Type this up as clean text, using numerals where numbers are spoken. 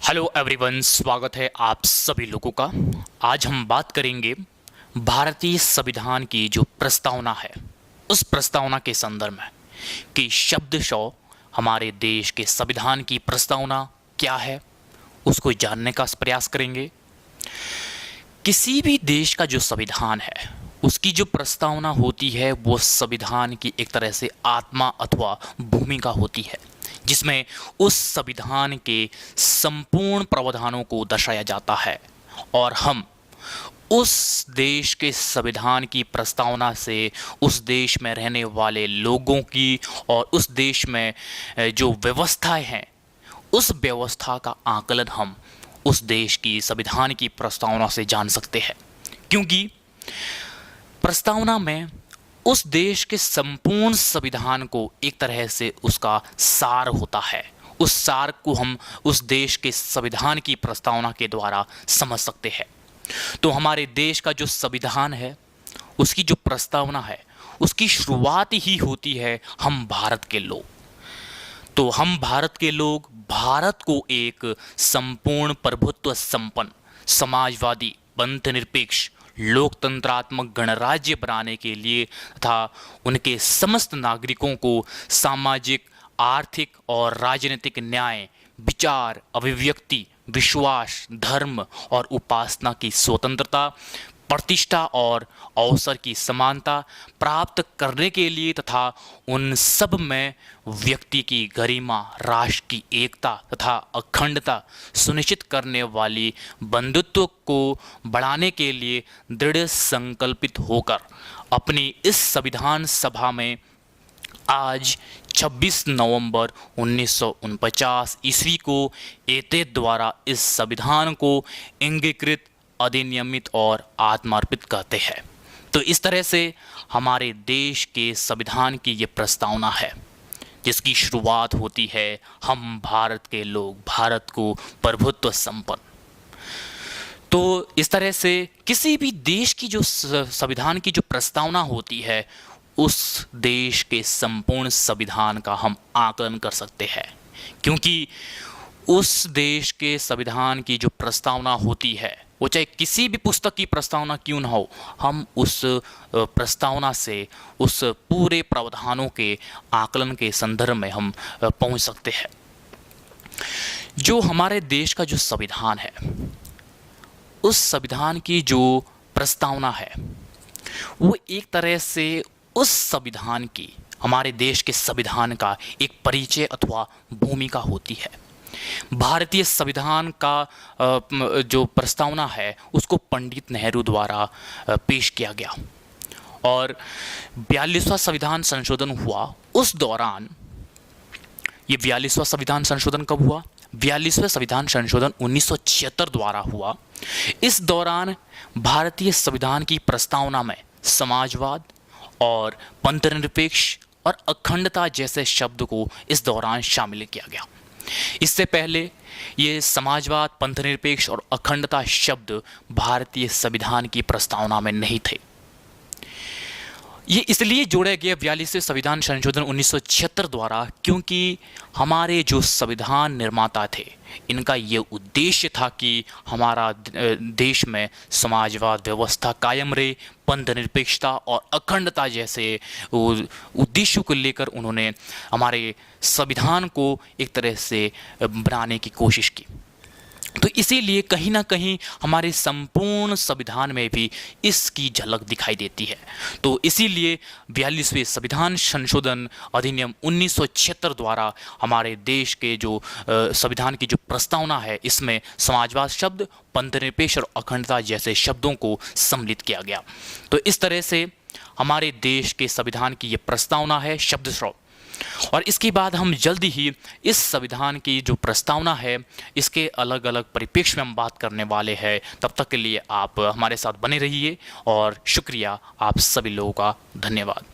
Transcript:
Hello everyone, स्वागत है आप सभी लोगों का। आज हम बात करेंगे भारतीय संविधान की जो प्रस्तावना है उस प्रस्तावना के संदर्भ में कि शब्दशः हमारे देश के संविधान की प्रस्तावना क्या है उसको जानने का प्रयास करेंगे। किसी भी देश का जो संविधान है उसकी जो प्रस्तावना होती है वो संविधान की एक तरह से आत्मा अथवा भूमिका होती है, जिसमें उस संविधान के संपूर्ण प्रावधानों को दर्शाया जाता है और हम उस देश के संविधान की प्रस्तावना से उस देश में रहने वाले लोगों की और उस देश में जो व्यवस्थाएं हैं उस व्यवस्था का आकलन हम उस देश की संविधान की प्रस्तावना से जान सकते हैं, क्योंकि प्रस्तावना में उस देश के संपूर्ण संविधान को एक तरह से उसका सार होता है। उस सार को हम उस देश के संविधान की प्रस्तावना के द्वारा समझ सकते हैं। तो हमारे देश का जो संविधान है उसकी जो प्रस्तावना है उसकी शुरुआत ही होती है हम भारत के लोग। तो हम भारत के लोग भारत को एक संपूर्ण प्रभुत्व संपन्न समाजवादी पंथ निरपेक्ष लोकतंत्रात्मक गणराज्य बनाने के लिए तथा उनके समस्त नागरिकों को सामाजिक आर्थिक और राजनीतिक न्याय विचार अभिव्यक्ति विश्वास धर्म और उपासना की स्वतंत्रता प्रतिष्ठा और अवसर की समानता प्राप्त करने के लिए तथा उन सब में व्यक्ति की गरिमा राष्ट्र की एकता तथा अखंडता सुनिश्चित करने वाली बंधुत्व को बढ़ाने के लिए दृढ़ संकल्पित होकर अपनी इस संविधान सभा में आज 26 नवंबर 1949 ईस्वी को एते द्वारा इस संविधान को अंगीकृत अधिनियमित और आत्मार्पित कहते हैं। तो इस तरह से हमारे देश के संविधान की ये प्रस्तावना है जिसकी शुरुआत होती है हम भारत के लोग भारत को प्रभुत्व संपन्न। तो इस तरह से किसी भी देश की जो संविधान की जो प्रस्तावना होती है उस देश के संपूर्ण संविधान का हम आकलन कर सकते हैं, क्योंकि उस देश के संविधान की जो प्रस्तावना होती है वो चाहे किसी भी पुस्तक की प्रस्तावना क्यों ना हो, हम उस प्रस्तावना से उस पूरे प्रावधानों के आकलन के संदर्भ में हम पहुंच सकते हैं। जो हमारे देश का जो संविधान है उस संविधान की जो प्रस्तावना है वो एक तरह से उस संविधान की हमारे देश के संविधान का एक परिचय अथवा भूमिका होती है। भारतीय संविधान का जो प्रस्तावना है उसको पंडित नेहरू द्वारा पेश किया गया और 42वां संविधान संशोधन हुआ। उस दौरान ये 42वां संविधान संशोधन कब हुआ? 42वें संविधान संशोधन 1976 द्वारा हुआ। इस दौरान भारतीय संविधान की प्रस्तावना में समाजवाद और पंथनिरपेक्ष और अखंडता जैसे शब्द को इस दौरान शामिल किया गया। इससे पहले ये समाजवाद पंथनिरपेक्ष और अखंडता शब्द भारतीय संविधान की प्रस्तावना में नहीं थे। ये इसलिए जोड़े गए 42वें संविधान संशोधन 1976 द्वारा क्योंकि हमारे जो संविधान निर्माता थे इनका ये उद्देश्य था कि हमारा देश में समाजवाद व्यवस्था कायम रहे, पंथनिरपेक्षता और अखंडता जैसे उद्देश्यों को लेकर उन्होंने हमारे संविधान को एक तरह से बनाने की कोशिश की। तो इसीलिए कहीं ना कहीं हमारे संपूर्ण संविधान में भी इसकी झलक दिखाई देती है। तो इसीलिए 42वें संविधान संशोधन अधिनियम 1976 द्वारा हमारे देश के जो संविधान की जो प्रस्तावना है इसमें समाजवाद शब्द पंथनिरपेक्ष और अखंडता जैसे शब्दों को सम्मिलित किया गया। तो इस तरह से हमारे देश के संविधान की ये प्रस्तावना है शब्दशः। और इसके बाद हम जल्दी ही इस संविधान की जो प्रस्तावना है इसके अलग अलग परिप्रेक्ष्य में हम बात करने वाले हैं। तब तक के लिए आप हमारे साथ बने रहिए और शुक्रिया आप सभी लोगों का धन्यवाद।